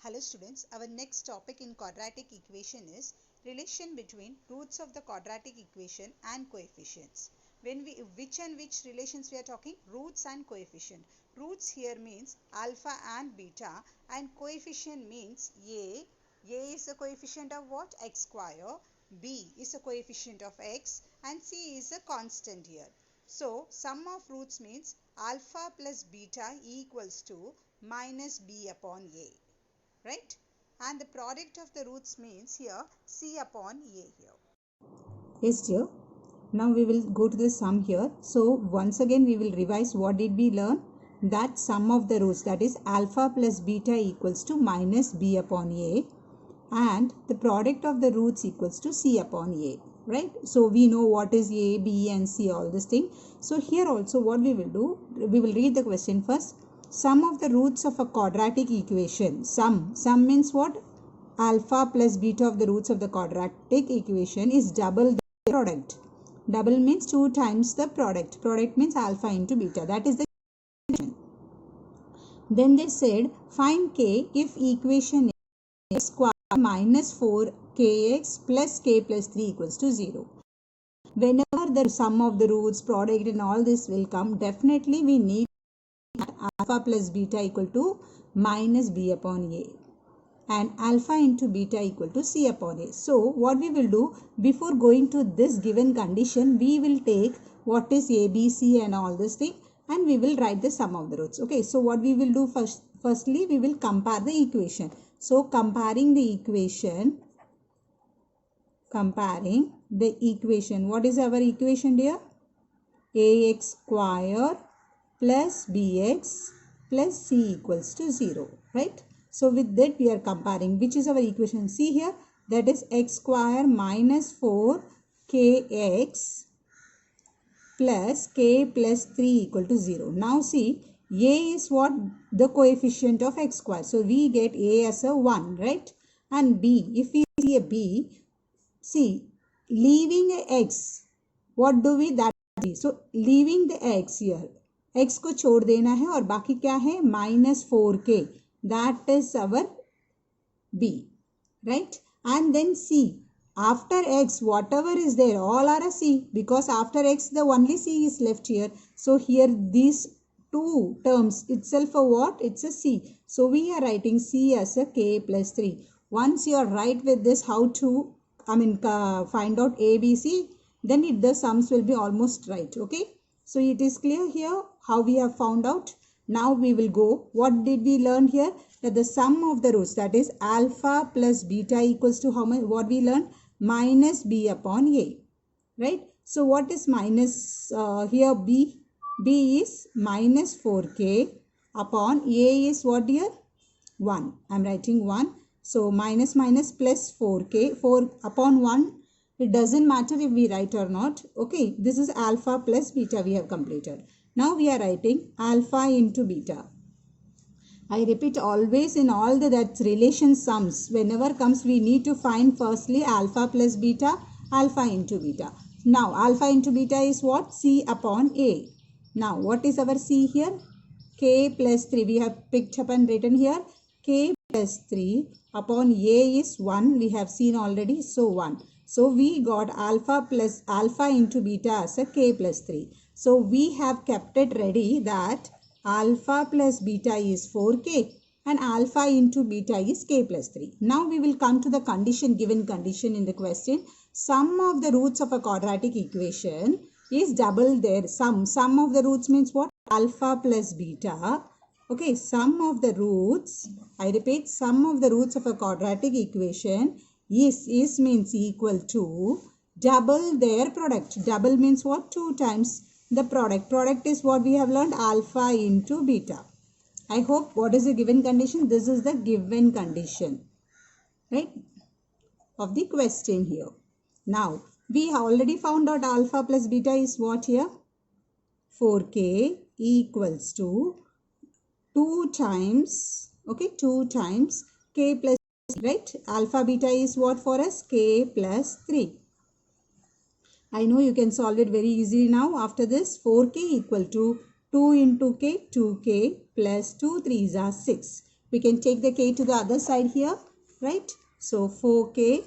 Hello students, our next topic in quadratic equation is relation between roots of the quadratic equation and coefficients. Which relations we are talking? Roots and coefficient. Roots here means alpha and beta, and coefficient means A. A is the coefficient of what? X square. B is a coefficient of x, and C is a constant here. So sum of roots means alpha plus beta equals to minus B upon A. Right? And the product of the roots means here C upon A here. Yes, dear. Now we will go to the sum here. So once again we will revise what did we learn? That sum of the roots, that is alpha plus beta equals to minus B upon A, and the product of the roots equals to C upon A. Right? So we know what is A, B and C, all this thing. So here also what we will do, we will read the question first. Sum of the roots of a quadratic equation. Sum means what? Alpha plus beta of the roots of the quadratic equation is double the product. Double means 2 times the product. Product means alpha into beta. That is the equation. Then they said find k if equation is square minus 4kx plus k plus 3 equals to 0. Whenever the sum of the roots, product and all this will come, definitely we need alpha plus beta equal to minus b upon a, and alpha into beta equal to c upon a. So what we will do, before going to this given condition, we will take what is a, b, c and all this thing, and we will write the sum of the roots. Okay, so what we will do firstly we will compare the equation. So comparing the equation, what is our equation dear? Ax square plus bx plus c equals to 0, right? So with that we are comparing, which is our equation. See here, that is x square minus 4kx plus k plus 3 equal to 0. Now see, a is what? The coefficient of x square. So we get a as a 1, right? And b, if we see a b, see, leaving a x, what do we? That b. So leaving the x here, x को छोड़ देना है और बाकी क्या है? minus 4k. That is our b, right? And then c, after x whatever is there all are a c, because after x the only c is left here. So here these two terms itself a what? It's a c. So we are writing c as a k plus 3. Once you are right with this, how to find out a, b, c, then the sums will be almost right. Okay, so it is clear here how we have found out. Now we will go, what did we learn here? That the sum of the roots, that is alpha plus beta equals to how much? What we learned? Minus b upon a, right? So what is minus here? B is minus 4k upon a is what dear? 1. I am writing 1. So minus plus 4k, 4 upon 1. It doesn't matter if we write or not. Okay, this is alpha plus beta we have completed. Now we are writing alpha into beta. I repeat, always in all that relation sums, whenever comes we need to find firstly alpha plus beta, alpha into beta. Now alpha into beta is what? C upon a. Now what is our c here? K plus 3. We have picked up and written here. K plus 3 upon a is 1. We have seen already. So 1. So we got alpha into beta as a k plus 3. So we have kept it ready that alpha plus beta is 4k and alpha into beta is k plus 3. Now we will come to the given condition in the question. Sum of the roots of a quadratic equation is double their sum. Sum of the roots means what? Alpha plus beta. Okay, sum of the roots, I repeat, sum of the roots of a quadratic equation is means equal to double their product. Double means what? 2 times the product. Product is what we have learned? Alpha into beta. I hope what is the given condition? This is the given condition, right, of the question here. Now we have already found out alpha plus beta is what here? 4k equals to 2 times, okay, 2 times k plus 3, right? Alpha beta is what for us? K plus 3. I know you can solve it very easily now. After this, 4k equal to 2 into k, 2k plus 2 3s are 6. We can take the k to the other side here, right? So 4k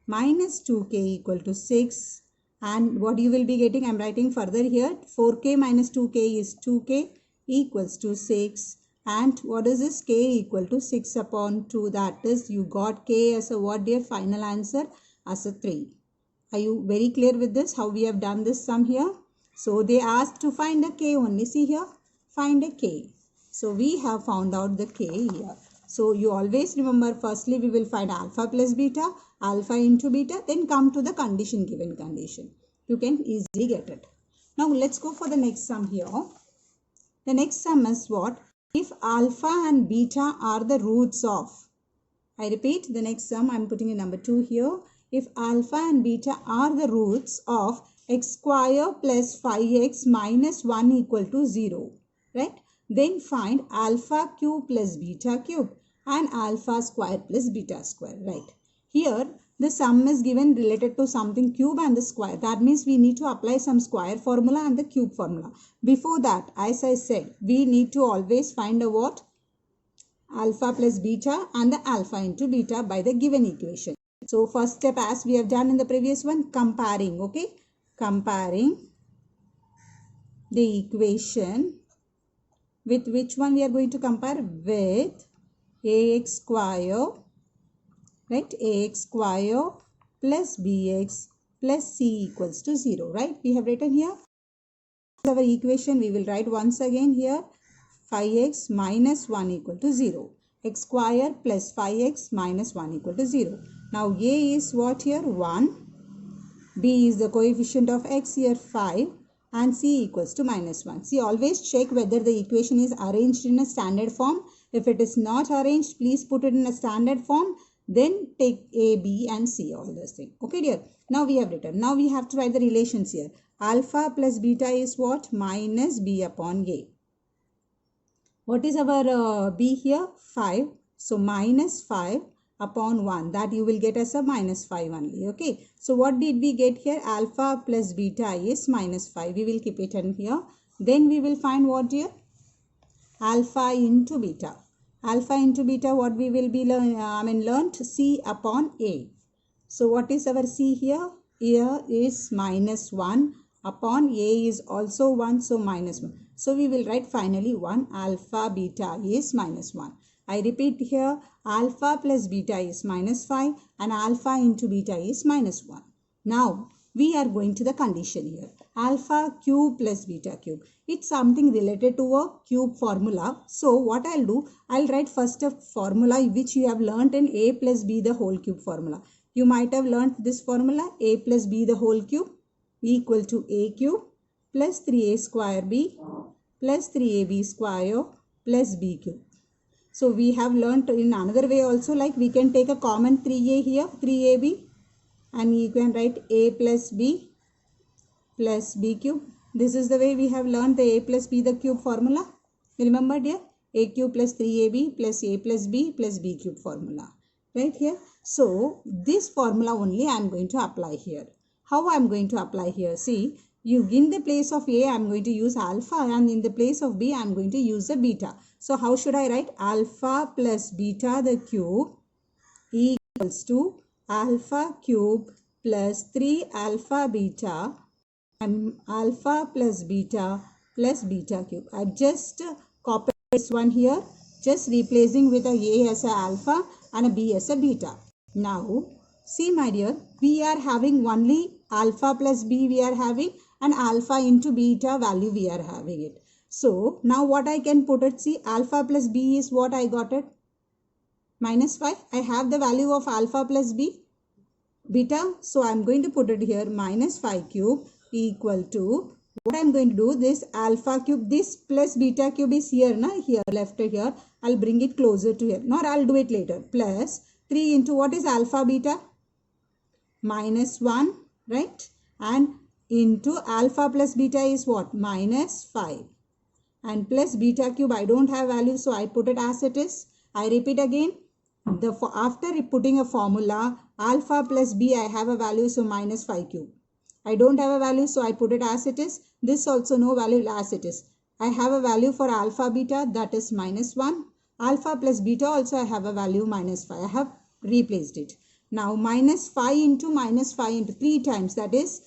minus 2k equal to 6. And what you will be getting, I'm writing further here, 4k minus 2k is 2k equals to 6. And what is this? K equal to 6 upon 2. That is, you got k as a what, dear? Final answer as a 3. Are you very clear with this? How we have done this sum here? So they asked to find a k only. See here, find a k. So we have found out the k here. So you always remember, firstly we will find alpha plus beta, alpha into beta, then come to the condition, given condition. You can easily get it. Now let's go for the next sum here. The next sum is what? If alpha and beta are the roots of, I repeat, the next sum, I am putting a number 2 here. If alpha and beta are the roots of x square plus 5x minus 1 equal to 0, right? Then find alpha cube plus beta cube and alpha square plus beta square, right? Here the sum is given related to something cube and the square. That means we need to apply some square formula and the cube formula. Before that, as I said, we need to always find a what? Alpha plus beta and the alpha into beta by the given equation. So first step, as we have done in the previous one, comparing, okay? Comparing the equation with which one we are going to compare? With ax square, right? Ax square plus bx plus c equals to 0, right? We have written here our equation. We will write once again here, 5x minus 1 equal to 0. X square plus 5x minus 1 equal to 0. Now a is what here? 1. B is the coefficient of x here, 5. And c equals to minus 1. See, always check whether the equation is arranged in a standard form. If it is not arranged, please put it in a standard form. Then take a, b and c, all those things. Okay dear. Now we have written. Now we have to write the relations here. Alpha plus beta is what? Minus b upon a. What is our b here? 5. So minus 5 upon 1. That you will get as a minus 5 only. Okay. So what did we get here? Alpha plus beta is minus 5. We will keep it in here. Then we will find what here? Alpha into beta. Alpha into beta, what we will be learnt? C upon a. So what is our c here? Here is minus 1 upon a is also 1. So minus 1. So we will write finally 1. Alpha beta is minus 1. I repeat here, alpha plus beta is minus 5 and alpha into beta is minus 1. Now we are going to the condition here. Alpha cube plus beta cube. It's something related to a cube formula. So what I'll do, I'll write first a formula which you have learnt in a plus b the whole cube formula. You might have learnt this formula, a plus b the whole cube equal to a cube plus 3a square b plus 3ab square plus b cube. So we have learnt in another way also, like we can take a common 3a here, 3ab, and you can write a plus b plus b cube. This is the way we have learnt the a plus b the cube formula. Remember dear, a cube plus 3ab plus a plus b cube formula, right here. So this formula only I am going to apply here. How I am going to apply here? See, you in the place of a I am going to use alpha and in the place of b I am going to use a beta. So how should I write? Alpha plus beta the cube equals to alpha cube plus 3 alpha beta and alpha plus beta cube. I just copied this one here, just replacing with a as a alpha and a b as a beta. Now see my dear, we are having only alpha plus b we are having and alpha into beta value we are having it. So now what I can put it, see, alpha plus b is what I got it? Minus 5. I have the value of alpha plus b, beta. So I am going to put it here, minus 5 cube equal to, what I am going to do, this alpha cube, this plus beta cube is here, here, left here. I'll bring it closer to here. Nor I'll do it later. Plus 3 into what is alpha beta? Minus 1, right? And into alpha plus beta is what? Minus 5. And plus beta cube, I don't have value, so I put it as it is. I repeat again, after putting a formula, alpha plus b, I have a value, so minus 5 cube. I don't have a value, so I put it as it is. This also no value, as it is. I have a value for alpha beta, that is minus 1. Alpha plus beta also I have a value minus 5. I have replaced it. Now minus 5 into 3 times, that is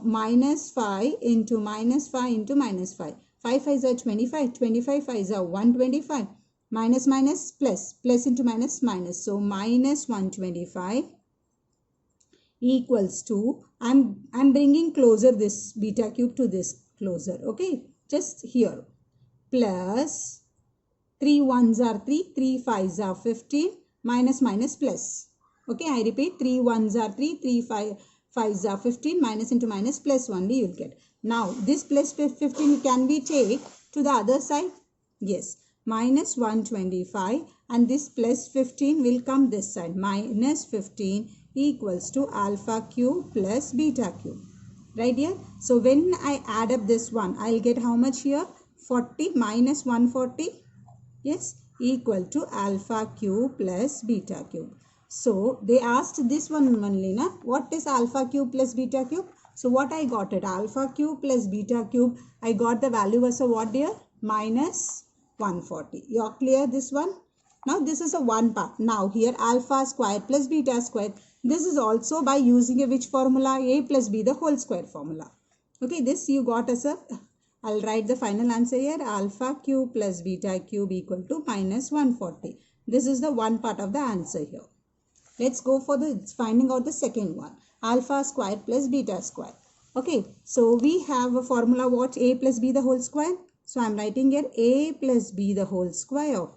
minus 5 into minus 5 into minus 5. 5 5s are 25, 25 5s are 125. Minus minus plus, plus into minus minus. So minus 125 equals to, I'm bringing closer this beta cube to this closer, okay, just here, plus 3 1s are 3, 3 5s are 15, minus minus plus. Okay, I repeat, 3 1s are 3, 3 5s are 15, minus into minus plus only you will get. Now this plus 15 can we take to the other side? Yes, minus 125 and this plus 15 will come this side. Minus 15 equals to alpha cube plus beta cube. Right here. So when I add up this one, I'll get how much here? 40 minus 140. Yes, equal to alpha cube plus beta cube. So they asked this one only, na? What is alpha cube plus beta cube? So what I got it? Alpha cube plus beta cube. I got the value as a what dear? Minus 140. You're clear this one? Now this is a one part. Now here alpha square plus beta square. This is also by using a which formula? A plus b the whole square formula. Okay, this you got as a, I'll write the final answer here. Alpha cube plus beta cube equal to minus 140. This is the one part of the answer here. Let's go for the finding out the second one. Alpha square plus beta square. Okay, so we have a formula what? A plus b the whole square. So I'm writing here a plus b the whole square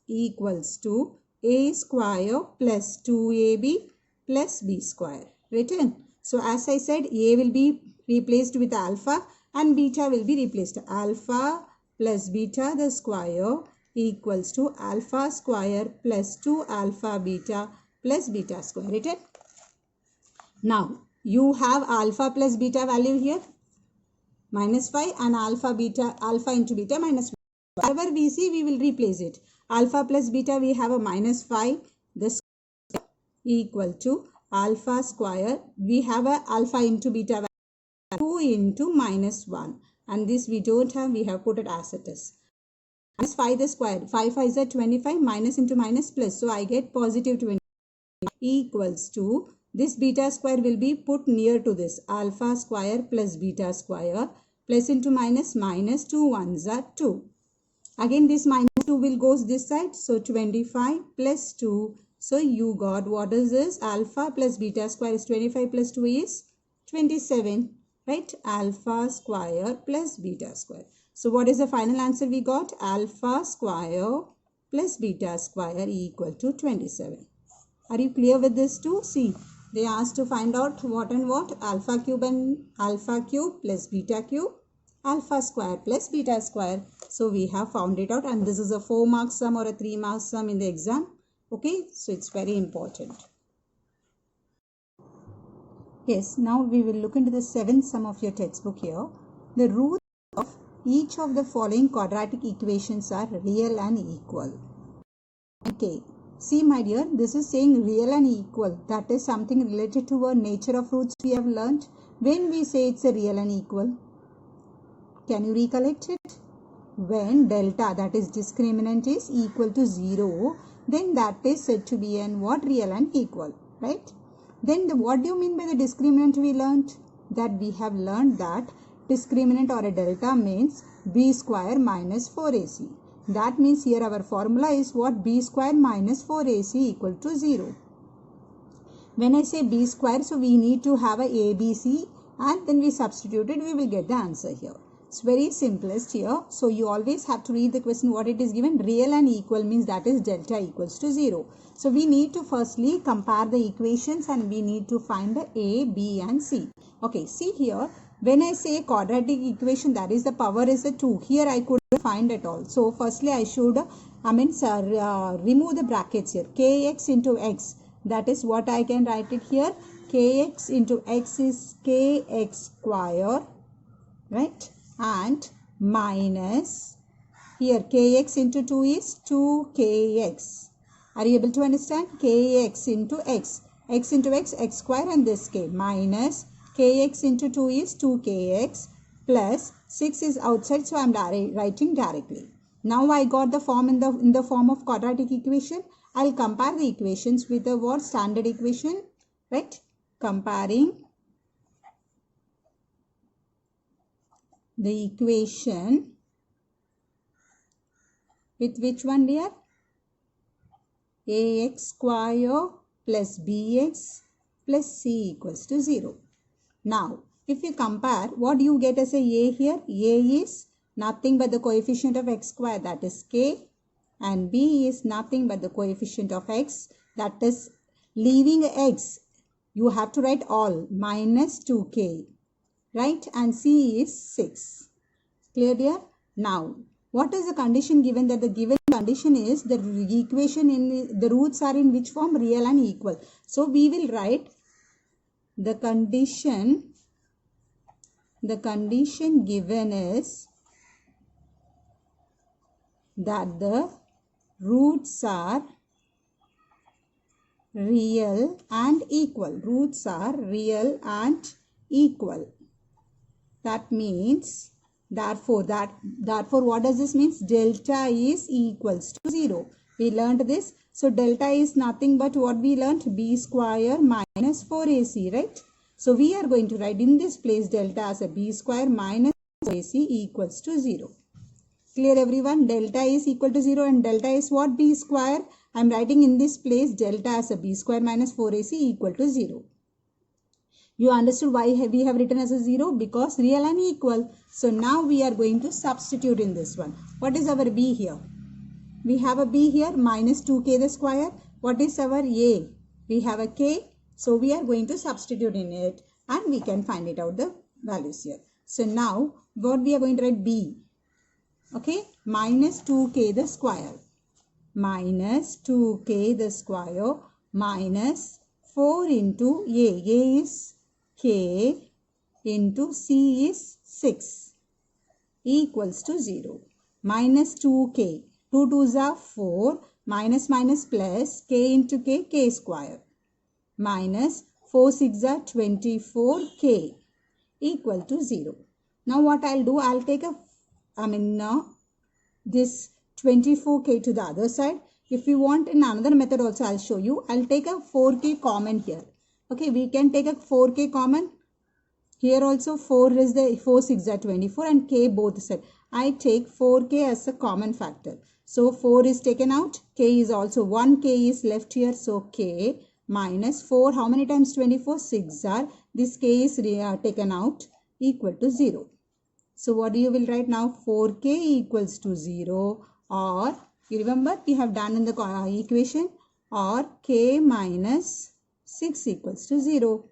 equals to a square plus 2ab plus b square. Written. So as I said, a will be replaced with alpha and beta will be replaced. Alpha plus beta the square equals to alpha square plus 2 alpha beta plus beta square. Written. Now you have alpha plus beta value here minus 5 and alpha into beta minus 5. Whatever we see, we will replace it. Alpha plus beta, we have a minus 5. This equal to alpha square. We have a alpha into beta value 2 into minus 1. And this we don't have, we have put it as it is. Minus 5 the square. 5 5 is a 25, minus into minus plus. So I get positive 20 equals to, this beta square will be put near to this. Alpha square plus beta square. Plus into minus, minus 2 1s are 2. Again this minus 2 will goes this side. So 25 plus 2. So you got what is this? Alpha plus beta square is 25 plus 2 is 27. Right? Alpha square plus beta square. So what is the final answer we got? Alpha square plus beta square equal to 27. Are you clear with this too? See, they asked to find out what and what? Alpha cube and alpha cube plus beta cube. Alpha square plus beta square. So we have found it out, and this is a 4 mark sum or a 3 mark sum in the exam. Okay, so it's very important. Yes, now we will look into the 7th sum of your textbook here. The roots of each of the following quadratic equations are real and equal. Okay, see my dear, this is saying real and equal. That is something related to our nature of roots we have learnt. When we say it's a real and equal, can you recollect it? When delta, that is discriminant, is equal to 0, then that is said to be an what? Real and equal, right? Then what do you mean by the discriminant we learnt? That we have learnt that discriminant or a delta means b square minus 4ac. That means here our formula is what? B square minus 4ac equal to 0. When I say b square, so we need to have a abc and then we substitute it, we will get the answer here. It's very simplest here. So you always have to read the question what it is given. Real and equal means that is delta equals to 0. So we need to firstly compare the equations and we need to find the a, b and c. Okay, see here. When I say quadratic equation, that is the power is a 2. Here I couldn't find at all. So firstly I should remove the brackets here. Kx into x. That is what I can write it here. Kx into x is kx square. Right? And minus here kx into 2 is 2kx. Are you able to understand? Kx into x. X into x, x square and this k. Minus kx into 2 is 2kx plus 6 is outside, so I am writing directly. Now I got the form in the form of quadratic equation. I'll compare the equations with the what standard equation, right? Comparing the equation with which one, dear? Ax square plus bx plus c equals to 0. Now, if you compare, what do you get as a here? A is nothing but the coefficient of x square, that is k, and b is nothing but the coefficient of x, that is, leaving x, you have to write all, minus 2k, right? And c is 6. Clear, dear? Now, what is the condition given? That the given condition is the equation in the roots are in which form? Real and equal. So we will write the condition given is that the roots are real and equal. Roots are real and equal. That means, therefore what does this mean? Delta is equals to 0. We learned this. So delta is nothing but what we learned? B square minus 4ac, right? So we are going to write in this place delta as a b square minus 4ac equals to 0. Clear, everyone? Delta is equal to 0 and delta is what? B square. I am writing in this place delta as a b square minus 4ac equal to 0. You understood why we have written as a 0? Because real and equal. So now we are going to substitute in this one. What is our b here? We have a b here, minus 2k the square. What is our a? We have a k. So we are going to substitute in it and we can find it out the values here. So now what we are going to write? B. Okay, minus 2k the square. Minus 2k the square minus 4 into a. A is k into c is 6 equals to 0. Minus 2k. 2 2s are 4. Minus minus plus k into k square. Minus 4 6 are 24k equal to 0. Now what I'll do? I'll take this 24k to the other side. If you want in another method also, I'll show you. I'll take a 4k common here. Okay, we can take a 4k common. Here also 4 is the 4 6 are 24 and k both side. I take 4k as a common factor. So 4 is taken out. K is also 1 k is left here. So k minus 4. How many times 24? 6 are. This k is taken out equal to 0. So what you will write now? 4k equals to 0, or you remember we have done in the equation, or k minus 6 equals to 0.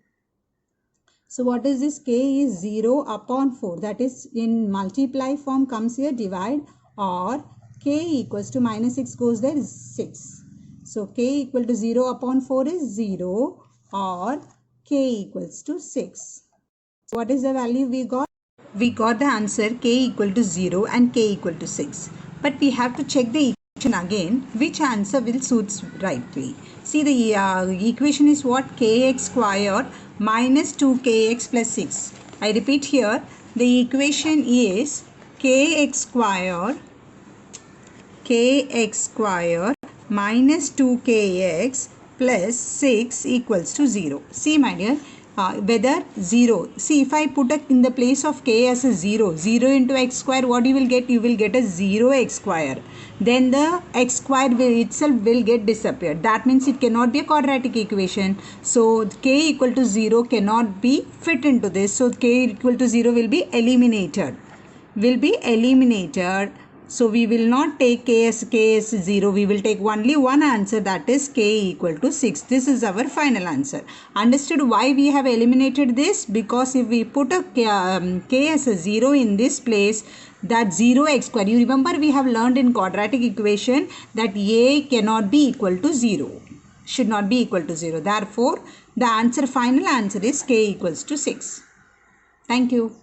So what is this? K is 0 upon 4. That is in multiply form comes here, divide, or k equals to minus 6 goes there is 6. So k equal to 0 upon 4 is 0, or k equals to 6. What is the value we got? We got the answer k equal to 0 and k equal to 6. But we have to check the equation again, which answer will suit rightly. See, the equation is what? Kx square minus 2kx plus 6. I repeat here, the equation is kx square minus 2kx plus 6 equals to 0. See, my dear, whether 0. See, if I put in the place of k as a 0, 0 into x square, what you will get? You will get a 0x square. Then the x square itself will get disappeared. That means it cannot be a quadratic equation. So k equal to 0 cannot be fit into this. So k equal to 0 will be eliminated. So we will not take k as 0. We will take only one answer, that is k equal to 6. This is our final answer. Understood why we have eliminated this? Because if we put a k as a 0 in this place, that 0x square. You remember we have learned in quadratic equation that a cannot be equal to 0. Should not be equal to 0. Therefore, the final answer is k equals to 6. Thank you.